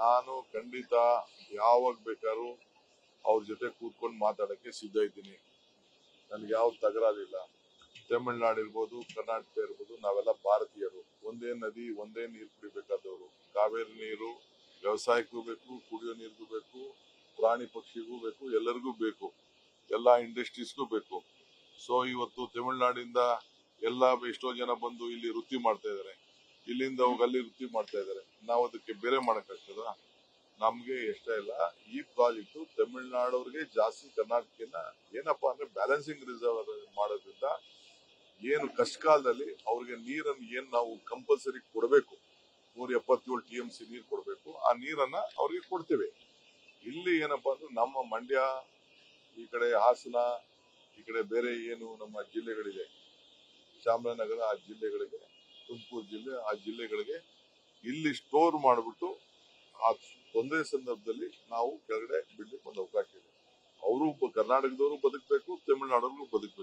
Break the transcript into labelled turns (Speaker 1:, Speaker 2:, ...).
Speaker 1: ನಾನು ಖಂಡಿತ ಯಾವಾಗ ಬೇಕಾದ್ರೂ ಅವ್ರ ಜೊತೆ ಕೂತ್ಕೊಂಡು ಮಾತಾಡಕ್ಕೆ ಸಿದ್ಧ ಇದ್ದೀನಿ. ನನ್ಗೆ ಯಾವ ತಕರಾರಿಲ್ಲ. ತಮಿಳ್ನಾಡು ಇರ್ಬೋದು, ಕರ್ನಾಟಕ ಇರ್ಬೋದು, ನಾವೆಲ್ಲ ಭಾರತೀಯರು. ಒಂದೇ ನದಿ, ಒಂದೇ ನೀರು ಕುಡಿಬೇಕಾದವರು. ಕಾವೇರಿ ನೀರು ವ್ಯವಸಾಯಕ್ಕೂ ಬೇಕು, ಕುಡಿಯೋ ನೀರಿಗೂ ಬೇಕು, ಪ್ರಾಣಿ ಪಕ್ಷಿಗೂ ಬೇಕು, ಎಲ್ಲರಿಗೂ ಬೇಕು, ಎಲ್ಲಾ ಇಂಡಸ್ಟ್ರೀಸ್ಗೂ ಬೇಕು. ಸೊ ಇವತ್ತು ತಮಿಳ್ನಾಡಿಂದ ಎಷ್ಟೋ ಜನ ಬಂದು ಇಲ್ಲಿ ವೃತ್ತಿ ಮಾಡ್ತಾ ಇದಾರೆ. ಇಲ್ಲಿಂದ ಹೋಗಿ ಅಲ್ಲಿ ವೃತ್ತಿ ಮಾಡ್ತಾ ಇದಾರೆ. ನಾವು ಅದಕ್ಕೆ ಬೇರೆ ಮಾಡಕ್ಕಾಗ್ತದ? ನಮ್ಗೆ ಇಷ್ಟ ಇಲ್ಲ. ಈ ಪ್ರಾಜೆಕ್ಟ್ ತಮಿಳ್ನಾಡವ್ರಿಗೆ ಜಾಸ್ತಿ, ಕರ್ನಾಟಕನ ಏನಪ್ಪಾ ಅಂದ್ರೆ ಬ್ಯಾಲೆನ್ಸಿಂಗ್ ರಿಸರ್ವ್ ಮಾಡೋದ್ರಿಂದ ಏನು ಕಷ್ಟ ಕಾಲದಲ್ಲಿ ಅವ್ರಿಗೆ ನೀರನ್ನು ಏನ್ ನಾವು ಕಂಪಲ್ಸರಿ ಕೊಡಬೇಕು, 177 TMC ನೀರು ಕೊಡಬೇಕು. ಆ ನೀರನ್ನ ಅವ್ರಿಗೆ ಕೊಡ್ತೇವೆ. ಇಲ್ಲಿ ಏನಪ್ಪಾ ಅಂದ್ರೆ ನಮ್ಮ ಮಂಡ್ಯ, ಈ ಕಡೆ ಹಾಸನ, ಈ ಕಡೆ ಬೇರೆ ಏನು ನಮ್ಮ ಜಿಲ್ಲೆಗಳಿದೆ, ಚಾಮರಾಜನಗರ, ಆ ಜಿಲ್ಲೆಗಳಿಗೆ, ತುಮಕೂರು ಜಿಲ್ಲೆ, ಆ ಜಿಲ್ಲೆಗಳಿಗೆ ಇಲ್ಲಿ ಸ್ಟೋರ್ ಮಾಡಿಬಿಟ್ಟು ಆ ತೊಂದರೆ ಸಂದರ್ಭದಲ್ಲಿ ನಾವು ಕೆಳಗಡೆ ಬಿಡ್ಲಿಕ್ಕೆ ಒಂದು ಅವಕಾಶ ಇದೆ. ಅವರು ಕರ್ನಾಟಕದವರು ಬದುಕಬೇಕು, ತಮಿಳ್ನಾಡವ್ರಿಗೂ ಬದುಕಬೇಕು.